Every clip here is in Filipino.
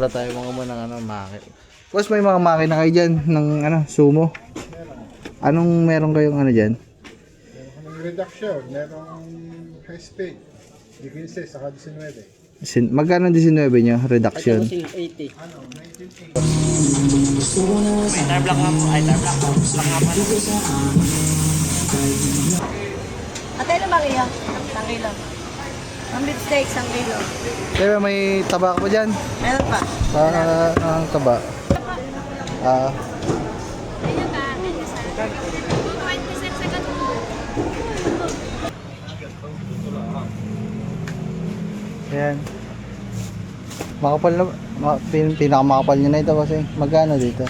Wala tayo mga mo ng makina. Boss, may mga makina kayo dyan ng sumo. Anong meron kayong dyan? Meron ng reduction, merong high speed, 15 saka 19. Magkano 19 nyo? Reduction? 80. Ano, 1980. May tire block nga po. Ay, tire block. Block nga po. Atay na Maria, 1 kilo. Ang beef steak, 1 kilo. Kaya may taba ka pa dyan? Meron pa. Ang taba. Ayan. Makapal na, pinakamakapal nyo na ito kasi magkano dito?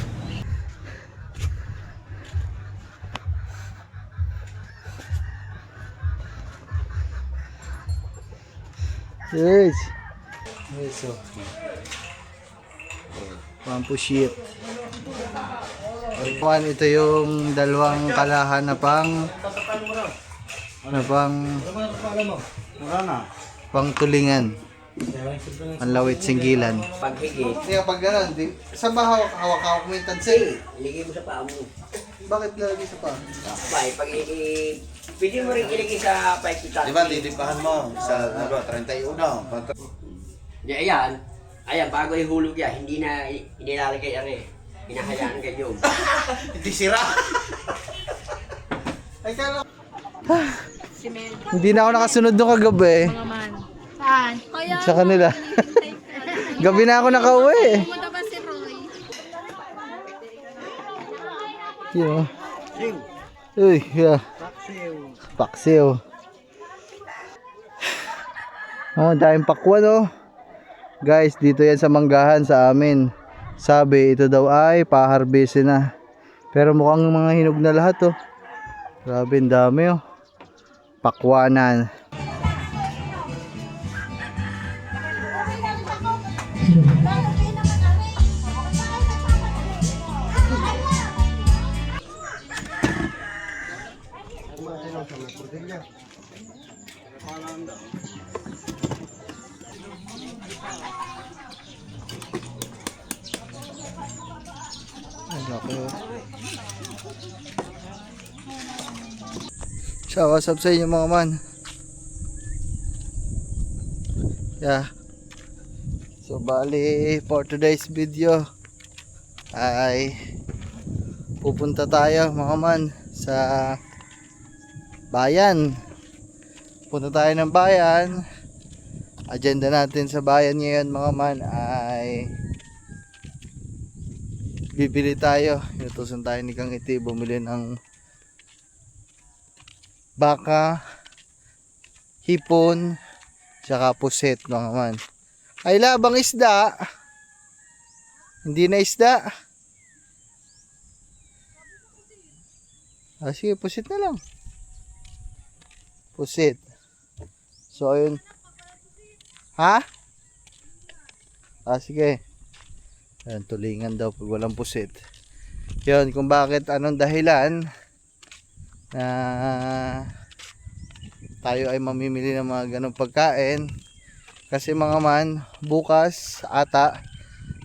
Yes. Yes, so. Pampu sheet. Ito yung dalawang kalahan na pang tulingan. Ang lawit singgilan. Paghigit. Kaya pag gano'n, sa ba hawak-hawak mo yung tansi? Iligay mo sa paa mo. Bakit lalagay sa pa? Bay, pag pwede mo rin iligay sa pipe kita. Di ba, didipahan mo sa 31. Di, ayan. Ayan, bago ihulog yan, hindi na inilalagay yan eh. Hinahayaan kayo. Hindi sira. Ay, kala. Si Mel. Hindi na ako nakasunod doon kagabi. Mga man. Saan? Kaya Sa kanila. Gabi na ako nakauwi. pumunta ba si Roy? Yun. Uy, yeah. Paksiw. Oh, daming pakwan oh. Guys, dito yan sa manggahan sa amin. Sabi, ito daw ay pa-harvestin na. Pero mukhang mga hinog na lahat oh. Grabe, ang dami oh. Pakwanan. So, what's up sa inyo mga man? Yeah. So, bali for today's video ay pupunta tayo mga man sa bayan. Punta tayo ng bayan. Agenda natin sa bayan ngayon mga man ay bibili tayo. Inutusan tayo ni Kang Iti bumili ng baka, hipon, tsaka puset mga man. Ay labang isda. Hindi na isda. Sige, puset na lang. Puset. So ayun. Ha? Sige. Ayan, tulingan daw pag walang puset. Yun, kung bakit anong dahilan na tayo ay mamimili ng mga ganong pagkain kasi mga man, bukas ata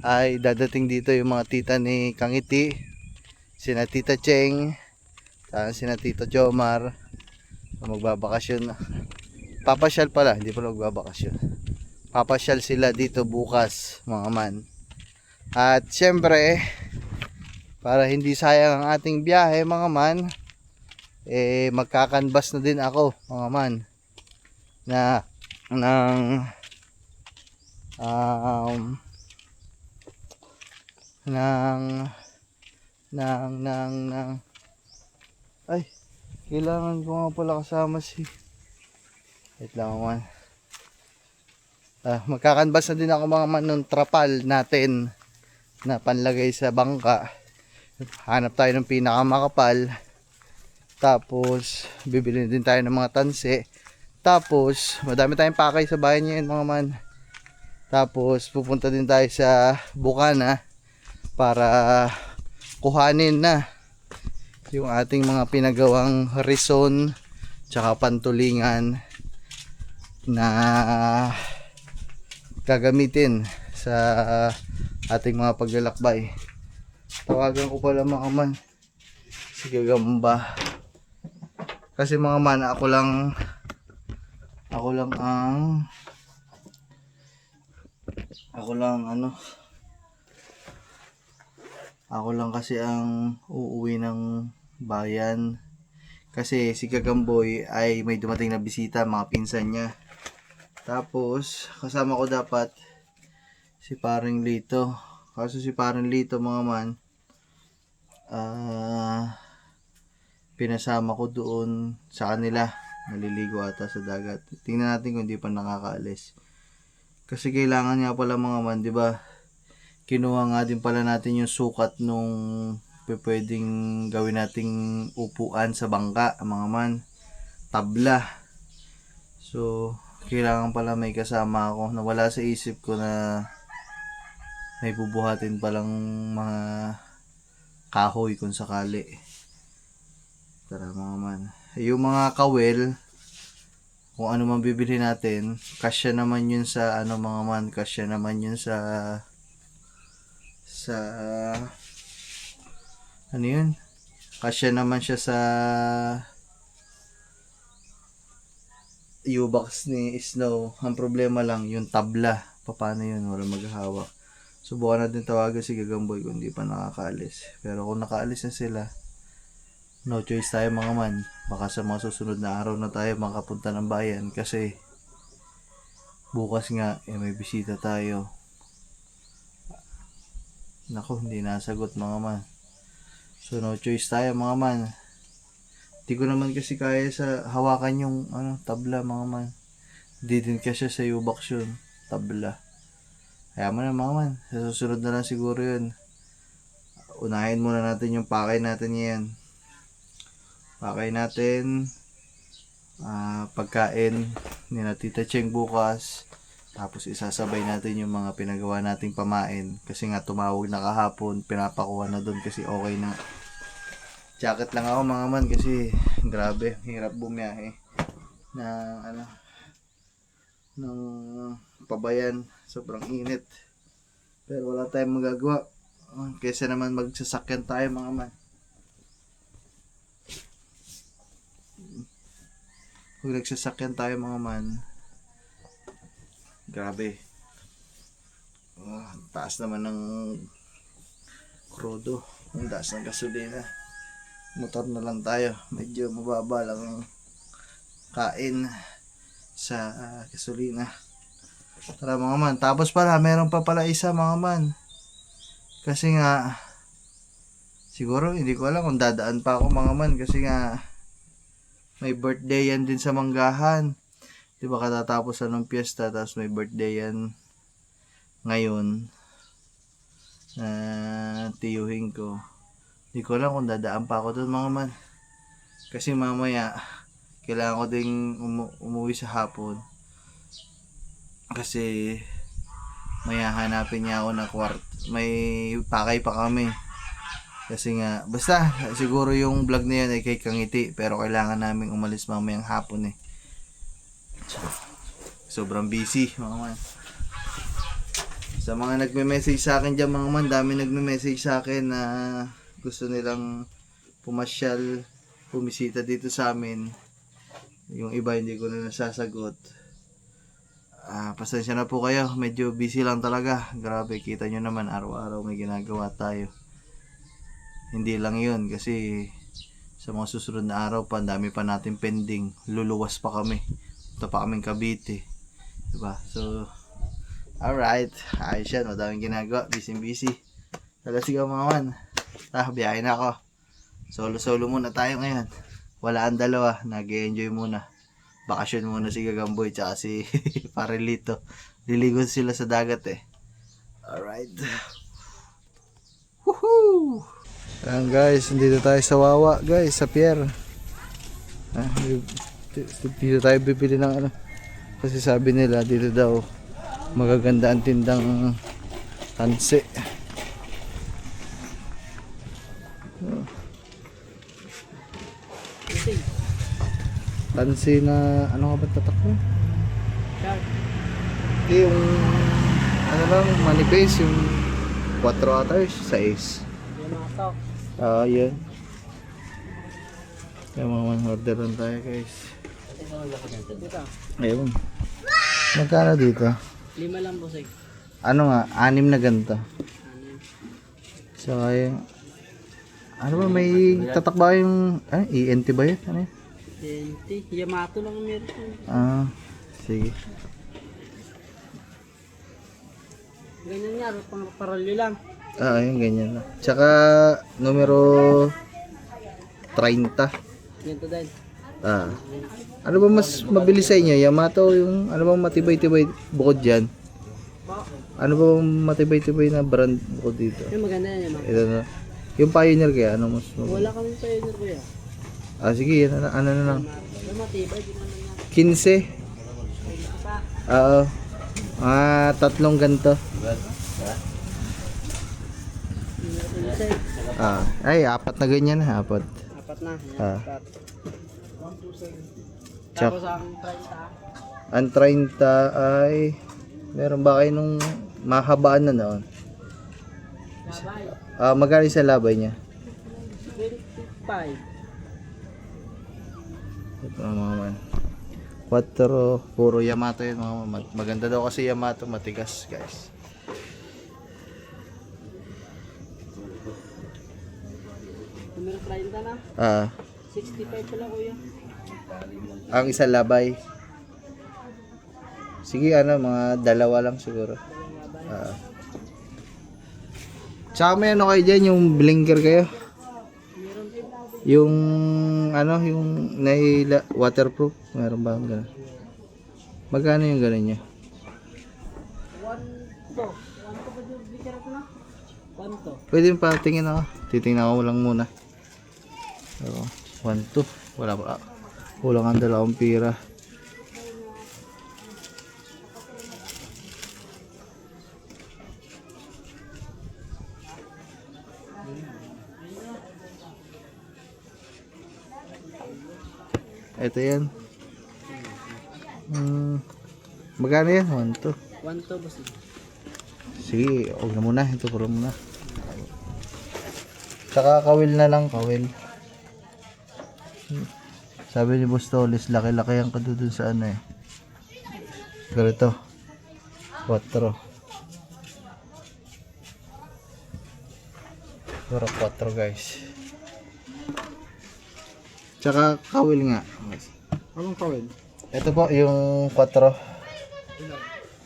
ay dadating dito yung mga tita ni Kang Iti, sina Tita Cheng, sina Tito Jomar, magbabakasyon. Papasyal pala, hindi pa magbabakasyon. Papasyal sila dito bukas mga man. At syempre, para hindi sayang ang ating biyahe mga man, magkakanbas na din ako mga man na ay, kailangan ko nga pala kasama si wait lang man. Magkakanbas na din ako mga man ng trapal natin na panlagay sa bangka. Hanap tayo ng pinakamakapal. Tapos bibili din tayo ng mga tanse. Tapos madami tayong pakay sa bayan ngayon mga man. Tapos pupunta din tayo sa Bukana para kuhanin na yung ating mga pinagawang rison tsaka pantulingan na gagamitin sa ating mga paglalakbay. Tawagan ko pala mga man si Gagamba. Kasi mga man, ako lang kasi ang uuwi ng bayan. Kasi si Gagamboy ay may dumating na bisita, mga pinsan niya. Tapos kasama ko dapat si Paring Lito. Kaso si Paring Lito mga man, pinasama ko doon sa kanila. Naliligo ata sa dagat. Tingnan natin kung hindi pa nakakaalis. Kasi kailangan nga pala mga man, di ba? Kinuha nga din pala natin yung sukat nung pwedeng gawin nating upuan sa bangka, mga man. Tabla. So, kailangan pala may kasama ako. Nawala sa isip ko na may bubuhatin palang mga kahoy kung sakali. Tara mga man. Yung mga kawel, kung ano man bibili natin, kasya naman yun sa ano mga man, kasya naman yun sa ano yun? Kasya naman siya sa U-box ni Snow. Ang problema lang, yung tabla. Paano yun? Wala maghahawak. Subukan natin tawagan si Gagamboy kung hindi pa nakakaalis. Pero kung nakaalis na sila, no choice tayo mga man. Baka sa mga susunod na araw na tayo makapunta ng bayan. Kasi bukas nga, may bisita tayo. Naku, hindi nasagot mga man. So no choice tayo mga man. Di ko naman kasi kaya sa hawakan yung tabla mga man. Di din kasi sa U-box yun, tabla. Kaya mo na mga man, sa susunod na lang siguro yun. Unahin muna natin yung pakay natin yan. Pakay natin, pagkain ni na Tita Cheng bukas. Tapos isasabay natin yung mga pinagawa nating pamain. Kasi nga tumawag na kahapon, pinapakuha na doon kasi okay na. Jacket lang ako mga man kasi grabe, hirap bumiyahe ng pabayan, sobrang init. Pero wala tayong magagawa. Kaysa naman magsasakyan tayo mga man. Kung nagsasakyan tayo mga man, grabe. Taas naman ng krudo. Ang taas ng gasolina. Motor na lang tayo. Medyo mababa lang ang kain sa gasolina. Tara mga man. Tapos pala, meron pa pala isa mga man. Kasi nga, siguro hindi ko alam kung dadaan pa ako mga man. Kasi nga, may birthday yan din sa Manggahan. Di ba katatapos ng piyesta, tapos may birthday yan ngayon. Tiyuhin ko. Di ko alam kung dadaan pa ako doon mga man. Kasi mamaya, kailangan ko ding umuwi sa hapon. Kasi may hahanapin niya ako na kwarto. May pakay pa kami. Kasi nga, basta siguro yung vlog na yan ay kay Kangiti. Pero kailangan namin umalis mamayang hapon eh. Sobrang busy mga man. Sa mga nagme-message sa akin dyan mga man, dami nagme-message sa akin na gusto nilang pumasyal, pumisita dito sa amin. Yung iba hindi ko na nasasagot. Pasensya na po kayo, medyo busy lang talaga. Grabe, kita nyo naman araw-araw may ginagawa tayo. Hindi lang yun kasi sa mga susunod na araw pa, dami pa natin pending. Luluwas pa kami. Ito pa kaming Cavite. Diba? So, alright. Ayos yan. Madaming ginagawa. Busy. Talaga sigaw mga man. Biyahe na ako. Solo muna tayo ngayon. Wala ang dalawa. Nag-enjoy muna. Bakasyon muna si Gagamboy tsaka si Parilito. Liligo sila sa dagat eh. Alright. Woohoo! Ayan guys, dito tayo sa Wawa guys, sa pier. Dito tayo bibili ng kasi sabi nila dito daw magaganda ang tindang tansi. Tansi na ano nga ba tatak mo? Yung ano lang, manipis yung 4 ata, 6. Yamato. Yun. Kaya mga order lang tayo guys. Dito. Ayun. Magkano dito? 5 lang po, sir. Ano nga, 6 na ganito. So yung ano ba, may tatak ba yung ENT ba yun? Ano yun? Yamato lang ang meron. Sige. Ganyan nga, pang paralyo lang. Ayun, ganyan na. Tsaka, numero 30. Ganito din. Ano ba mas mabilis sa inyo? Yamato yung, ano ba matibay-tibay bukod dyan? Ano ba matibay-tibay na brand bukod dito? Yung maganda yan, Yamato. Ito na. Yung Pioneer kaya, ano mas Wala kami sa inyo, kuya. sige, yan na, ano na lang. Yung matibay, di naman yan. 15. Oo. 3 ganito. Ay, 4 na ganyan na, 4. 4 na. Ah. Apat. Tsaka, Tapos ang 30. ang 30 ay, meron ba kayo nung mahabaan na noon? Labay. Magkano sa labay niya? 25. Ito mga man. 4, puro Yamato yun mga man. Maganda daw kasi Yamato, matigas guys. Numero 30 na. 65 pala, kuya. Ang isa labay. Sige, mga 2 lang siguro. Tsaka may ano kayo dyan, yung blinker kayo. Yung yung waterproof. Meron ba ang gano'n? Magkano yung gano'n nyo? 1 to. 1 to ba yung bigyan ko na? 1 to. Pwede yung patingin ako. Titingnan ko lang muna. 1, 2. Wala pa. Kulang ang 2 pira. Ito yan. Magkano yan? 1, 2. 1 to, boss. Sige, huwag na muna. Ito puro muna. Tsaka kawil na lang, kawil. Sabi ni Boss Tolis, laki-laki ang kadudun sa ano eh. Ganito. 4. Puro 4 guys. Tsaka kawil nga. Anong kawin? Ito po yung 4.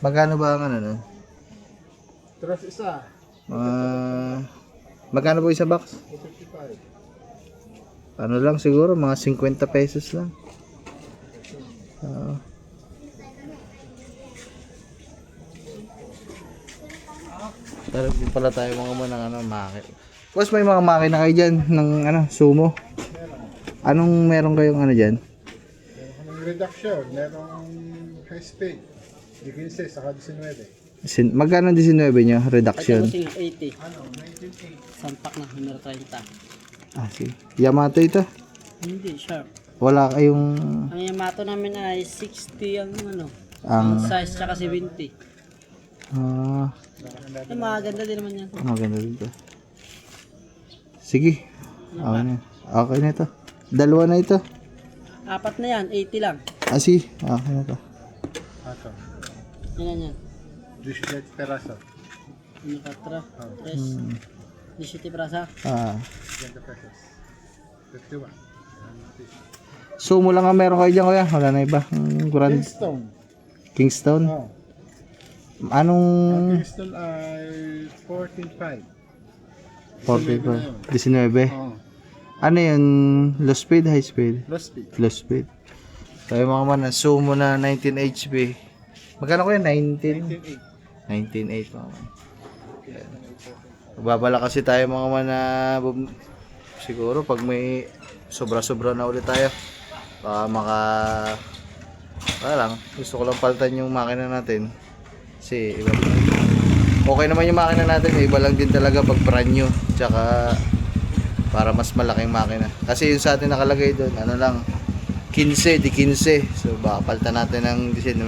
Magkano ba ang ano nun? Tres isa. Magkano po isa box? 55. Ano lang siguro, mga 50 pesos lang. Pero din pala tayo mga ng makina. Boss, may mga makina kayo dyan ng sumo. Anong meron kayong dyan? Meron kaming reduction, merong high speed. 15 saka 19. Magkano 19 nyo? Ito, Reduction. boss, 80. Ano, 19.8. Sampak na, numero 30. Sige. Yamato ito. Hindi, sharp. Wala kayong Ang Yamato namin ay 60 ang ang ang size, tsaka 70. Ay, maganda din naman yan. maganda dito. Sige. Okay na. Okay na ito. 2 na ito. 4 na yan, 80 lang. Sige. Okay na ito. Ato. Yan. 17 peraso. Ano ka, 3, 17 prasa. 20 pesos. 51. Sumo lang ang meron kayo dyan kuya. Wala na iba. Grand Kingston. Kingston. Oh. Anong Kingston ay 14.5. 45? 19. Oh. Ano yun? Low speed, high speed? Low speed. Low speed. Tayo mga man, sumo na 19 HP. Magkano ko yan? 19? 19.8 mga man. Babala kasi tayo mga man na siguro pag may sobra-sobra na ulit tayo. Baka wala lang. Gusto ko lang palitan yung makina natin. Kasi iba. Okay naman yung makina natin. Iba lang din talaga pag brand new. Tsaka para mas malaking makina. Kasi yung sa atin nakalagay doon, ano lang, 15, di 15. So baka palitan natin ng 19.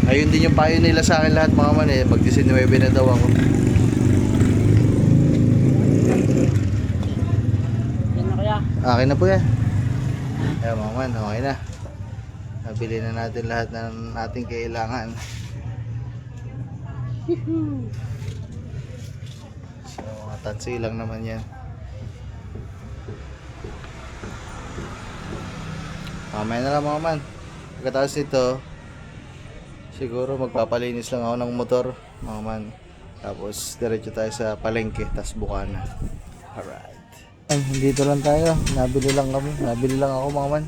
Ayun din yung payo nila sa akin lahat mga man eh. Mag 19 na daw ako. Yan na kaya. Akin na po yan. Ayan mga man, okay na. Nabili na natin lahat ng ating kailangan. So, mga tansi lang naman yan. Mamaya na lang mga man. Pagkatapos nito, siguro magpapalinis lang ako ng motor mga man. Tapos diretso tayo sa palengke, tas bukana. Alright. Dito lang tayo. Nabili lang kami. Nabili lang ako mga man.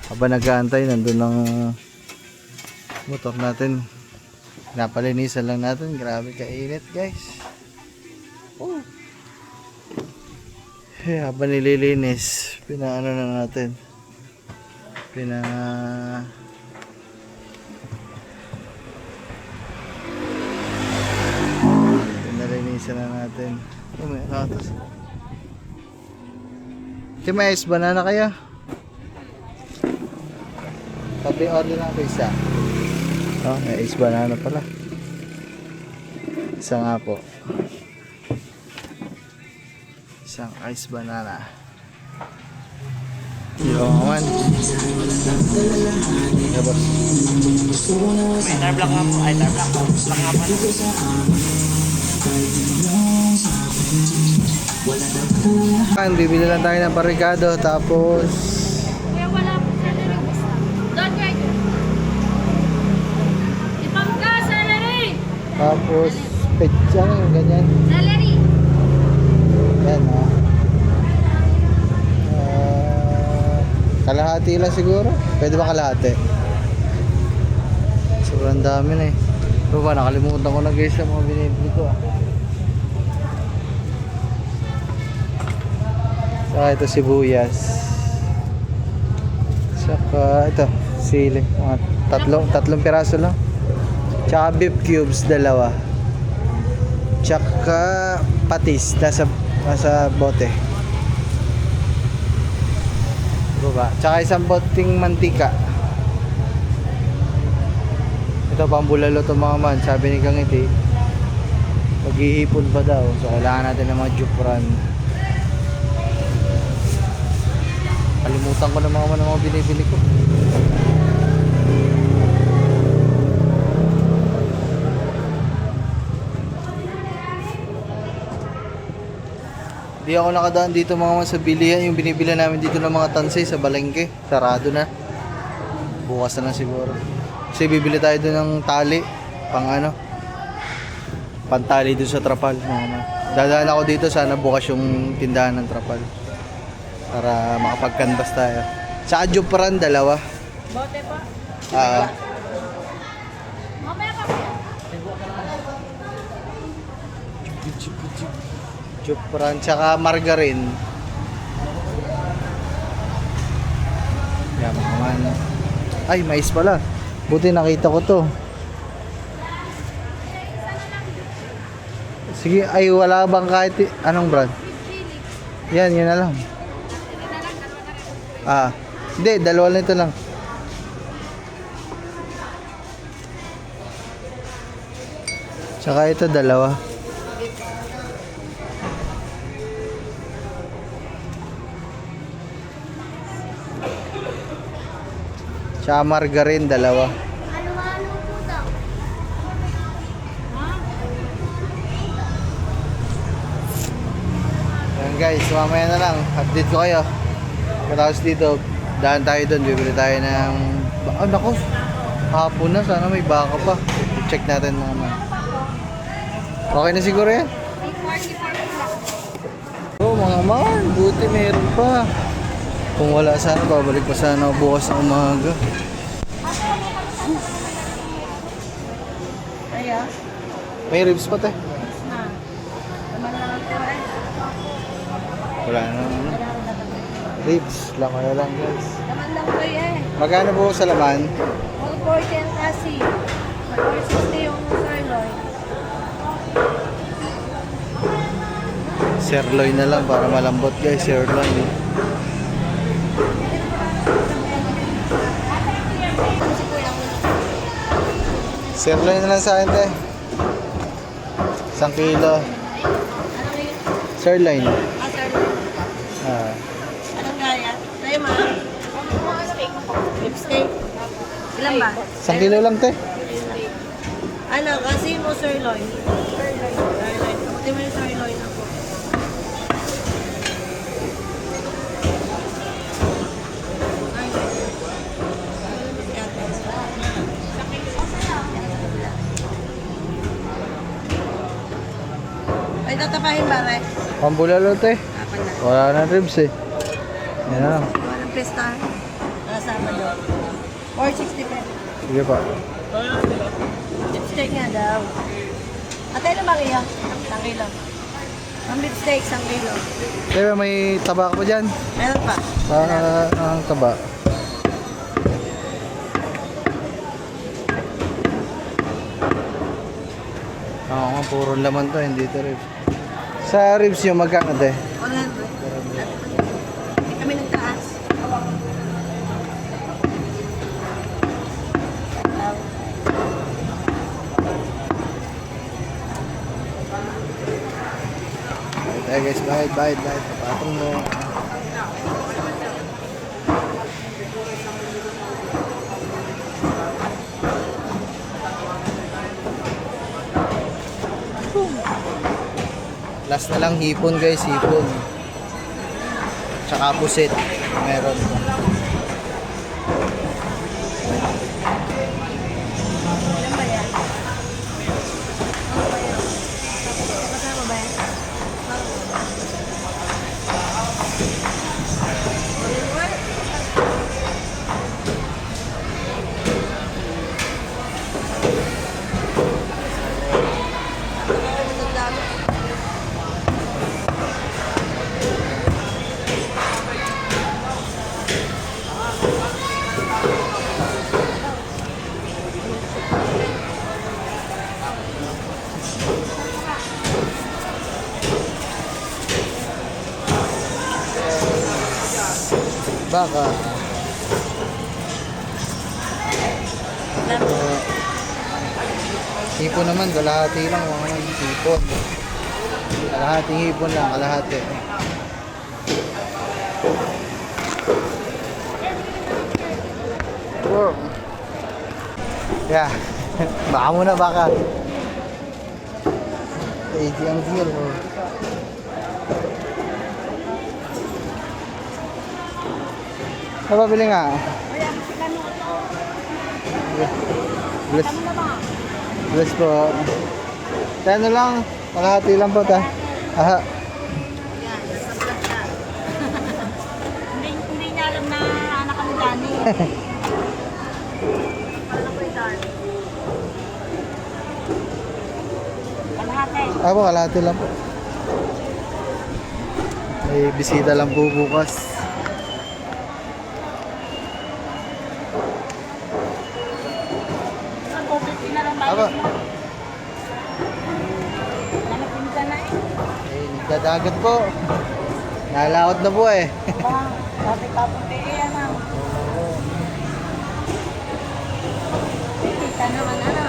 Habang nag-aantay, nandun ang motor natin. Napalinisan lang natin. Grabe kainit guys. Oh. Habang nililinis, pinaano na natin. Pinalinisan na natin. May ratas. May ice banana kaya? Sabi order na ako isa. Oh, may ice banana pala. Isa nga po. Isang ice banana. Yo man. Tapos May tar block nga po. Ay, tar block. Block nga pala. bibili lang tayo ng barikado tapos Kaya wala po celery gusto. Don't wait. Ipangka, celery! tapos pechay ganyan. Celery! Yan kalahati lang siguro. Pwede ba kalahati? Sobrang dami na eh. Pero ba nakalimutan ko na guys yung mga binibili ko Saka ito sibuyas. Saka ito sili. Mga tatlong piraso lang. Tsaka beef cubes, 2. Tsaka patis nasa bote. Baba. Tsaka isang boting mantika. Ito pang bulalo to mga man. Sabi ni Kangiti, mag-iipon pa daw. So kailangan natin ng mga jupran. Kalimutan ko na mga man ang mga binibili ko. Di ako nakadaan dito mga man sa bilihan. Yung binibili namin dito ng mga tansay sa Balengke. Sarado na. Bukas na lang siguro. Kasi bibili tayo doon ng tali. Pantali doon sa trapal mga man. Dadaan ako dito. Sana bukas yung tindahan ng trapal. Para makapag-canvas tayo. Sa Jupran, 2. Bote po. Mamaya pa po. Jupran, tsaka margarine. Yan mga man. Ay, mais pala. Buti nakita ko to. Sige, ay wala bang kahit anong brand? Yan, yun na lang. Hindi, 2 nito lang. Tsaka ito 2. Tsaka margarine 2. Ano-ano po daw? Yan guys, mamaya na lang. Update ko kayo. Katapos dito, daan tayo doon. Bibili tayo ng... naku. Hapon na. Sana may baka pa. I-check natin mga man. Okay na siguro yan? 344 lang. Mga man. Buti meron pa. Kung wala sana, babalik pa sana bukas ng umaga. Kaya? May ribs pa te. Na. Naman lang ako eh. Wala na. Ribs. Lamay lang guys. Naman lang ko eh. Magkano po sa laman? 140 ang kasi. 160 yung sirloin. Sirloin na lang para malambot guys. Sirloin. Sirloin na lang sa akin, te. 1 kilo. Anong yun? Sirloin. Ah, sir. Ah. Anong gaya? Tayo ma. Lipstick. Ilan ba? 1 kilo lang, te. Ano, kasi mo sirloin. Sirloin. Kamuti mo yung sirloin ako. Ay. Ay, tatapahin ba, Re? Pambulalo, te. Apan na. Wala na ribs eh. Yan na lang. Walang pesta. Nakasama doon. 460 pesos. Sige pa. Lipstick nga daw. Ate, ano bang iyo? 1 kilo. Ang lipstick, 1 kilo. Te, may taba ka pa dyan? Meron pa. Ang taba. Oo nga, puro laman to, hindi to ribs. Sa ribs nyo, magkano, te? 100. Hindi kami nagtaas. Eh guys, bayad. Patong mo. Last na lang hipon guys, hipon. Tsaka pusit. Meron. Ilan ba yan? Kasama ba yan? Baka. Hipon naman, kalahati lang. Mga naman, hipon. Kalahating hipon lang, kalahati. Wow. Yeah. Baka muna, baka. 80 ang kilo. Napabili nga. Bless. Bless po. Ano lang, kalahati lang po ta. Aha. Yan, nasa vlog ka. Hindi niya alam na anak kami Dani. Paano ko yung kalahati. Ako, kalahati lang po. May bisita lang po bukas. Aba. Nanatin ka na eh. Eh, dadagat po. Nalaot na po eh. Dati papunti eh, ano. Kita naman, ano.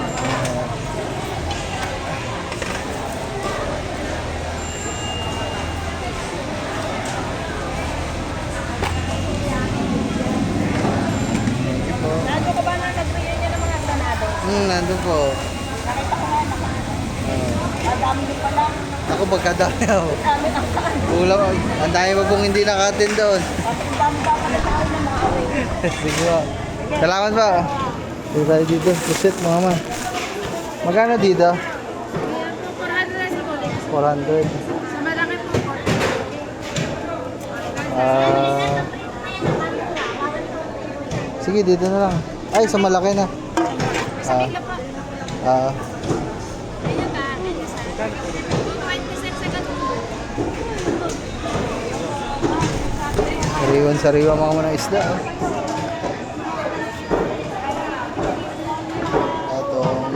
Nandun ka ba na nag-reunion ng mga ganado? Nandun po. Nakita ko nga, dami din pala. Ako, pagkadami ako. Dami ng saan. Kulang. Ang dami pa pong hindi nakatin doon. Ang dami pa pala sa ng mga away. Sige po. Salamat po. Dito tayo dito. Pusit mga man. Magkano dito? 400 sa kulit. 400. Sa malaki po, 400. Sige, dito na lang. Ay, sa malaki na. Sa bigla po. Ah, Ganyan ka, ganyan sa 20% sa ganun. sariwan-sariwa mga muna isda. Ah. Atong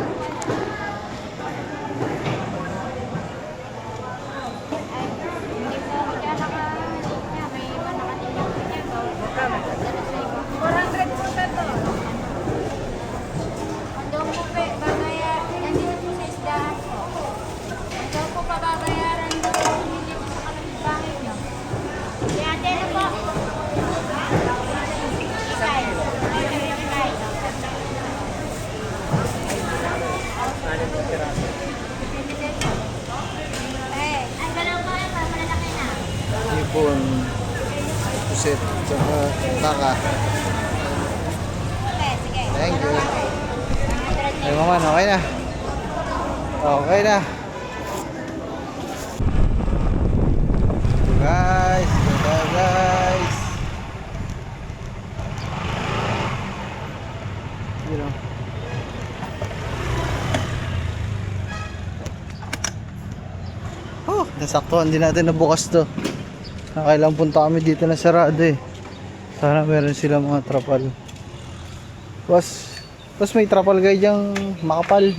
Hindi po, kaya may manakatingin po niya. 400 po sa to. Ang doon po, bagay hipon, pusit, tsaka taka. Thank you. Ay, maman, okay na. Okay na. Guys, guys. You know. Oh, nasaktuhan din natin na bukas to. Nakailang punta kami dito na sarado eh. Sana meron sila mga trapal. Tapos may trapal guy diyang makapal.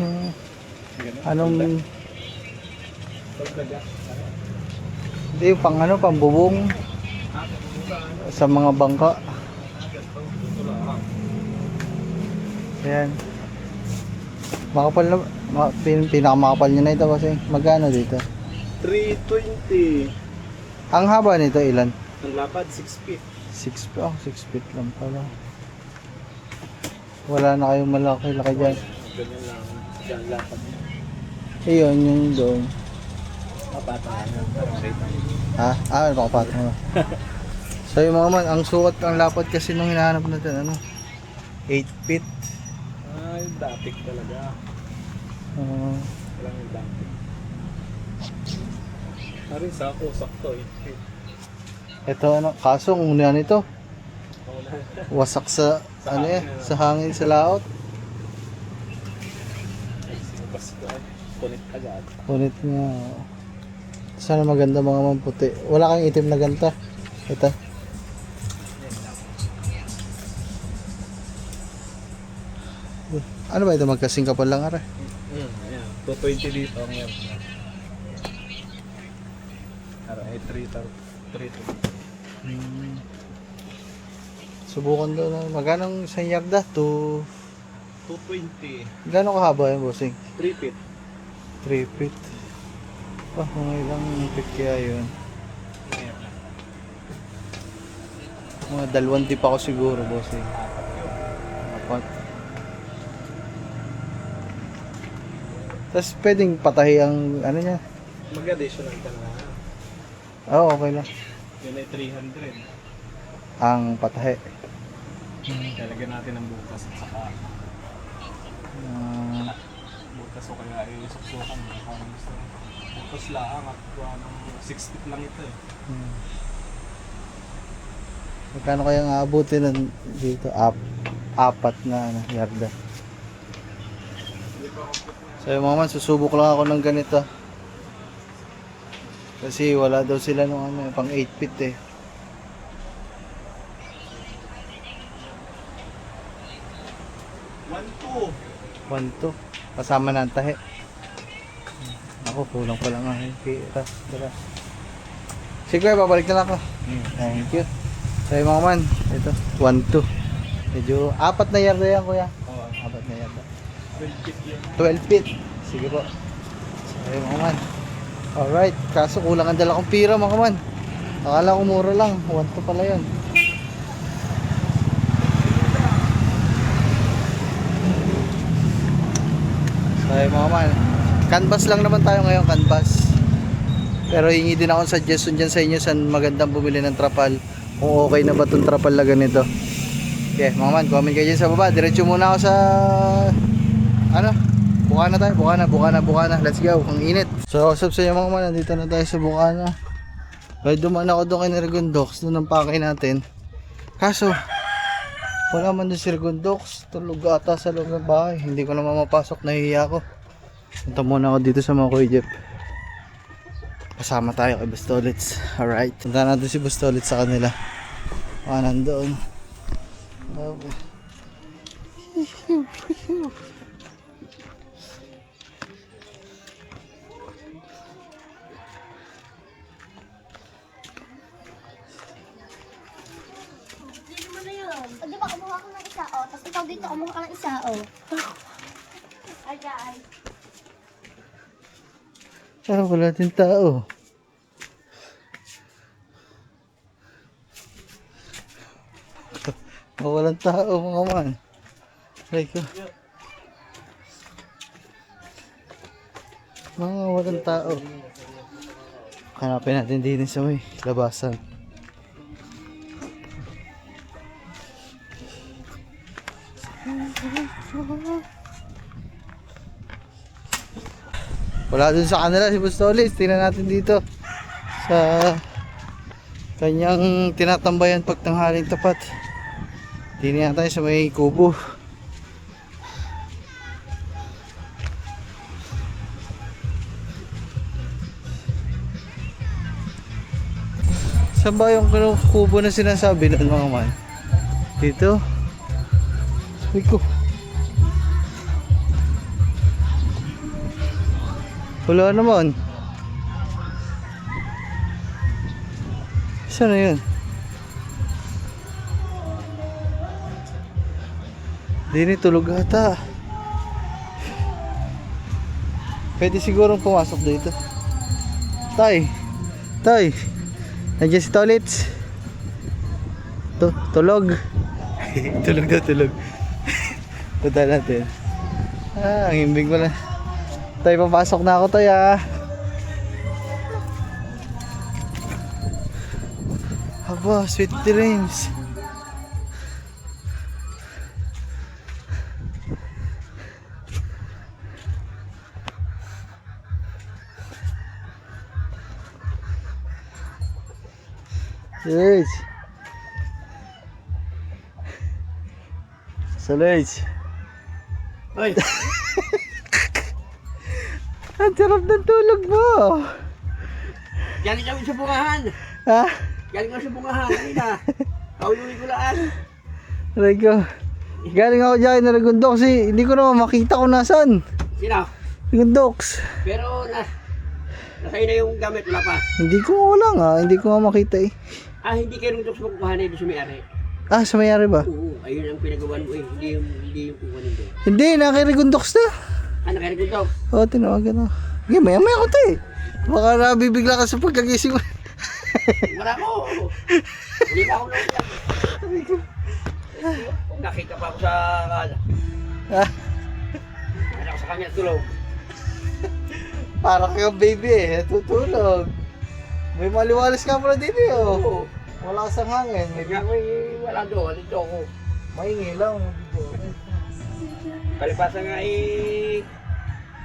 Anong... Hindi, pang ano, pang bubong. Sa mga bangka. Ayan. Makapal na, pinakamakapal niya na ito kasi magkano dito? 320. Ang haba nito ilan? Ang lapad, 6 feet. 6 feet, 6 feet lang pala. Wala na kayong malaki-laki dyan. Ganyan lang. Diyan lapad niya. Ayun, yung doon. Kapatahan ng parang Ha? Nakapatong mo. So yung mga man, ang sukat, ang lapad kasi nung hinahanap natin, ano? 8 feet. Ay, dapik talaga. Walang yung dapik. Harin sa ako, sakto eh. Ito ano, kaso kung yan ito, wasak sa, ano eh, sa hangin sa laot. Ay, sinupas ko ay. Punit agad. Punit nga. Sana maganda mga mamputi. Wala kang itim na ganta. Ito. Ano ba ito? Magkasing kapal lang ara. Ayan. 220 dito ang yan. Ay, 3 Subukan daw na. Magkano isang yarda? 220. Gano'ng kahaba yung bossing? 3 feet. 3 feet. Mga ilang feet kaya yun? Mga 2 tip ako siguro, bossing. 4. Tapos pwedeng patahi ang ano niya. Mag-additional ka na. Oo, okay lang. Yun ay 300. Ang patahi. Talagyan natin ng butas at saka butas o kaya ay suksukan. Butas laang at ng 6 feet lang ito eh. Magkano kayang aabutin ng dito? Apat na ano, yarda. So yung mga man, susubok lang ako ng ganito. Kasi wala daw sila nung ano, pang 8 feet eh. 1-2. Kasama na ang tahi. Ako, kulang pa lang nga. Tara. Sige, babalik na lang ako. Thank you. So yung mga man, ito, 1-2. Medyo, 4 na yarda yan kuya. Oo, 4 na yarda. 12 feet. Sige po. So yung mga man. Alright, kaso kulang ang dala kong pira mga man. Akala ko mura lang, 1-2 pala yun. Ay mga man, canvas lang naman tayo ngayon, canvas. Pero hingi din akong suggestion dyan sa inyo saan magandang bumili ng trapal. Kung okay na ba itong trapal na ganito. Okay, mga man, comment kayo dyan sa baba. Diretso muna ako sa ano, Bukana tayo, Bukana. Let's go, ang init. So, what's up sa inyo mga man, nandito na tayo sa Bukana. Kaya dumaan ako doon kay Nerigondox, doon ang pakay natin. Kaso, wala man doon si Nerigondox, tulog ata sa loob ng bahay. Hindi ko naman mapasok, nahihiya ako. Punta muna ako dito sa mga Kuya Jeff. Kasama tayo kay Bustolits. Alright, punta natin si Bustolits sa kanila. Nandoon. Okay. O, di ba, kumuha ka ng isa, o. Tapos ikaw dito, kumuha ka ng isa, o. Ayan. Ah, wala din tao. Walang tao mga man. Ay ko. Mga walang tao. Hanapin natin din sa may labasan. Wala dun sa kanila si Bustolis. Tingnan natin dito sa kanyang tinatambayan pag tanghaling tapat. Tingnan natin sa may kubo. Saan ba yung kubo na sinasabi nun mga man? Dito? Uy ko. Wala naman. Saan na yun? Di tulog ata. Pwede sigurong pumasok dito. Tay! Tay! Nandiyan si Tolits. Tulog. Tulog daw, tulog. Punta natin. Ang himbing ko lang. Tay, papasok na ako, tay, ah. Haba, sweet dreams. Yes. Salage. Hoy! Ang sarap ng tulog mo. Galing kami sa bungahan! Ha? Galing kami sa bungahan! Kanina! Kaululi ko laan! Aray ko. Galing ako dyan na Ragundok kasi hindi ko naman makita kung nasan. Sino? Ragundoks. Pero nasa'yo na yung gamit, wala pa. Hindi ko wala nga. Hindi ko nga makita eh. Ah, hindi kayo nung doks makukuhanin doon sa may-ari. Ah, sa mayari ba? Oo, ayun ang pinagawan mo eh. Hindi yung kukuhanin doon. Hindi, nakiragundoks na. Ah, nakarinig ko doks. Oo, tinawagan ako. Sige, maya-maya ko tayo. Baka nabibigla ka sa pagkagising mo. Wala ko! Hindi na ako lang yan. Kung nakita pa ako sa kala. Ah, Ano ako sa kanya tulog. para kang baby eh. Natutulog. May maliwalas ka muna dito eh. Oh. Oo. Wala kasang hangin. Wala doon. Dito ako. Maingay lang. Palipasan nga eh.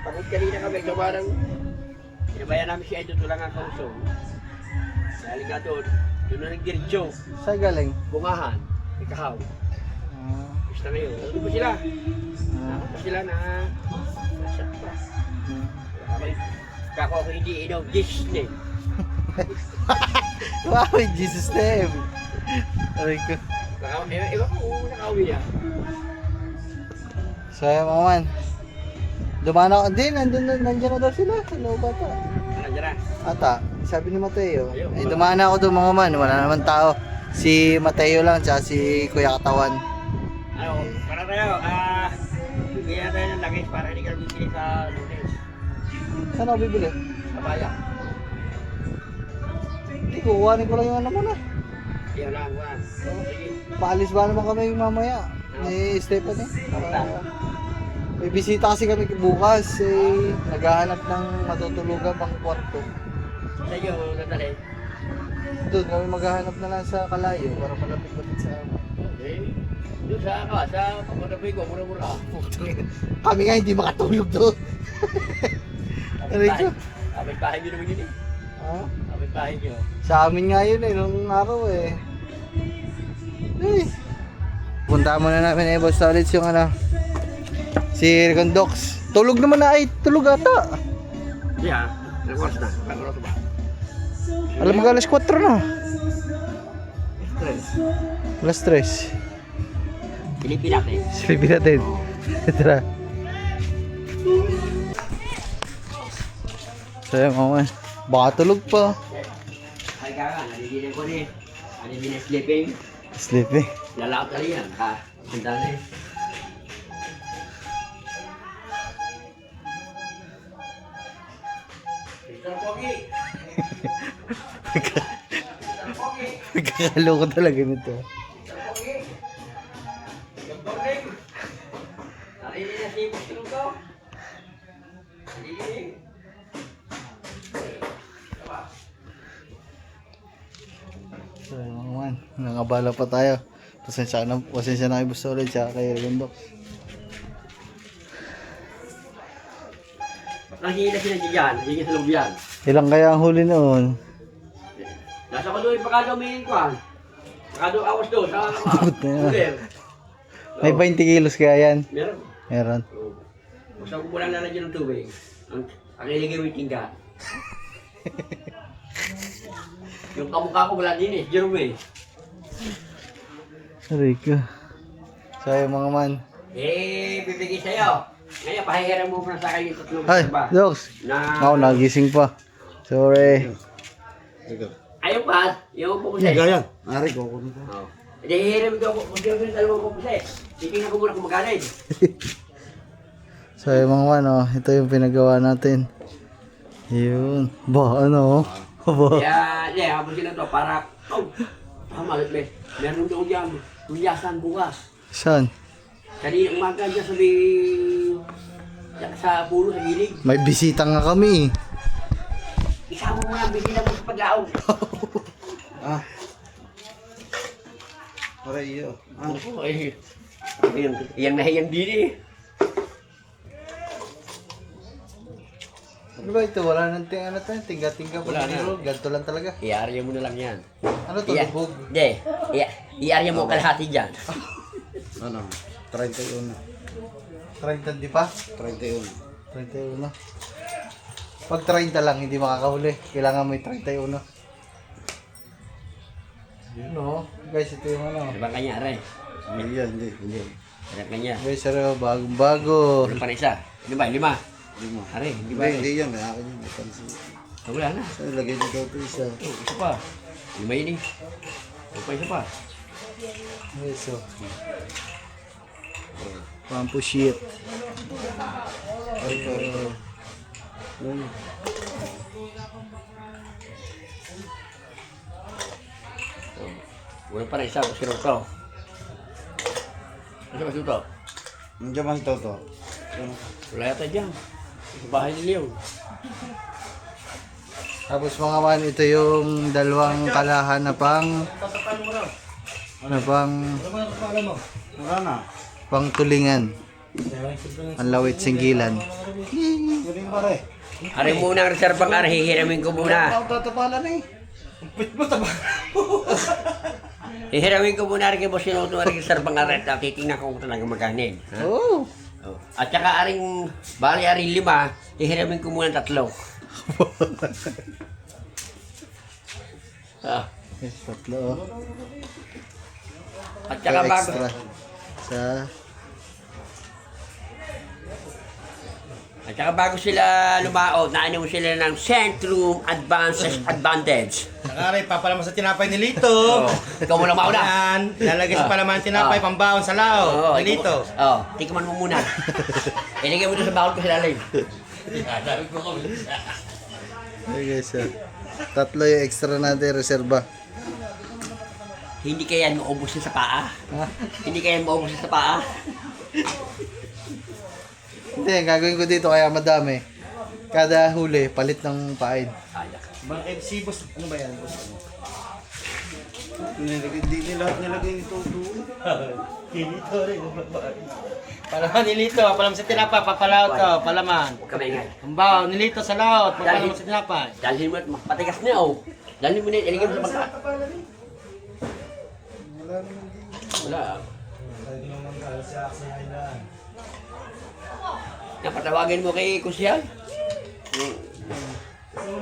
Pagod kanina kami. So parang pinabayan namin si Edo. Ito lang ang kausong. Dahil nga doon. Doon na nagdiretso. Saan galing? Bungahan. Ikahaw. Ah, Gusto na yun. Ano ba sila? Ano ba sila na... Nasat pa. Kako ako hindi inom. Disney. wow, in Jesus name. Aray ko. Ewan ko kung nakauwi niya. So, mga man. Dumana ako. Hindi, nandiyan na daw sila. Sa loob ata. Nandiyan na. Ata, sabi ni Mateo. Eh, dumana ako doon mga man. Wala naman tao. Si Mateo lang, tsaka si Kuya Katawan. Ano, para tayo, bigyan tayo ng langis para hindi ka bibili sa Lunes. Saan ako bibili? Sa bayan. Hindi, kukuhanin ko lang yung ano muna. Yan lang, wala. Sige. Paalis ba naman kami mamaya? Ni Stephanie. Para... May bisita kasi kami bukas. Eh, naghahanap ng matutulugan pang kwarto. Sa iyo, nadali. Doon kami maghahanap na lang sa Kalayo para malapit-lapit sa amin. Eh, doon sa pagmanabi ko, mura-mura. Kami nga hindi makatulog doon. Aray ko. Kapit-bahay nyo naman yun eh. Ha? Kapit-bahay nyo. Sa amin nga yun eh, nung araw eh. Eh. Punta muna namin eh, Boss Tolits yung ano. Si Recondox. Tulog naman na ay, tulog ata. Yeah, ilang oras na? Ilang oras ba? Alam mo alas 4 na. Stress. Alas 3. Pilipin natin. Silipin natin. Tara. So yun mga man. Baka tulog pa. Ay kaka, nalilinan ko rin. Nalilinan sleeping. Sleepy. Lalakot na rin yan. Handa na eh. Mr. Pogi! Mr. Pogi! Nagkakaloko talaga nito. Mr. Pogi! Good morning! Nalilinan si Boss Tulog ko? Nalilinan. man. Nangabala pa tayo. Pasensya na kayo gusto ulit tsaka kay Rundok. Nakihila sila dyan, hindi sa loob yan. Ilang kaya ang huli noon? Nasa ko doon, baka doon kwan. Baka doon awas doon, sa Dugot na yan. Ulir. May 20 kilos kaya yan? Meron. Meron. Basta ko lang lalagyan ng tubig. Ang iligay mo yung tingga. Yung kamukha ko wala din eh, Jerome. Aray ko. So yung mga man. Bibigay sa'yo. Ngayon, pahihiram mo muna sa akin yung tatlong Ay, ba? Dox. Ako nagising pa. Sorry. Ayaw pa, yung po kasi. Gaya. Ari ko ko nito. Oo. Hindi, hihiram ko ako. Kung sino yung dalawang po kasi. Titingnan ko muna kung magkano eh. So yung mga man, oh, ito yung pinagawa natin. Yun. Ba, ano? Ba. Kaya, hindi, habang sila to, para, tama, meron doon dyan, tuyasan bukas. Saan? Kanina umaga dyan sa pulo, sa gilid. May bisita nga kami. Isama mo na, bisita mo sa pag-aon. Para iyo. Ako, eh. Iyang nahiyang din eh. Ano ba ito? Wala nang tingga-tingga po. Wala na. Ganito lang talaga. Iarya mo na lang yan. Ano to? Lubog? Hindi, iarya mo kalahati dyan. Ano? 31. 30 di pa? 31. 31. Pag 30 lang, hindi makakahuli. Kailangan may 31. Yun o. Guys, ito yung ano. Ano bang kanya, Aray? Hindi, hindi. Hindi. Ano kanya? Guys, ano, bagong-bago. Ano pa na isa? Ano ba? 5? Lima. Aray, hindi ba? Hindi, hindi yan. May akin yung pansin. Wala na. So, lagay nito ito isa. Isa pa. 5 yun eh. Ano pa isa pa? Guys, so. Pampu shit. Ito. Wala pa na isa. Sino to? Ano ba ito? Nandiyan man ito to. Wala yata dyan. Sa bahay ni Leo. Tapos mga man, ito yung dalawang kalahan na pang Wala na. pang tulingan. Ang lawit singgilan. Hindi pare. Aray muna ang reservang aray. Hihiramin ko muna. Tatapalan eh. Hihiramin ko muna rin kay Boss Sinuto aring reservang aray. Titingnan ko kung talaga maganin. Ha? Oh! Oh. At saka aring, bali aring 5, hihiramin ko muna 3. Ah. Yes, tatlo. Oh. At saka Ito bago, extra. Sa at saka bago sila lumaot, nainom sila ng Centrum Advantage. Nakaray, papalaman sa tinapay ni Lito. Oh. Ikaw muna mauna. Yan, lalagay sa palaman tinapay, pambaon sa lao. Ni Lito. Tikman mo muna. Ilagay mo doon sa bakol ko sila rin. okay guys, oh. Tatlo yung extra natin reserba. Hindi kaya maubos sa paa. Hindi kaya maubos sa paa. Hindi, ang gagawin ko dito kaya madami. Kada huli, palit ng pain. Bakit si boss, ano ba yan? Hindi ni lahat nilagay ito doon. Lito rin. Palaman ni Lito, palaman sa tinapay, papalaot to, palaman. Huwag ka maingay. Pambaon ni Lito sa laot, papalaman sa tinapay. Dalhin mo at patigas na oh. Dalhin mo na ilagay mo sa bangka. Wala. Napatawagin mo kay Kusyal? Sabi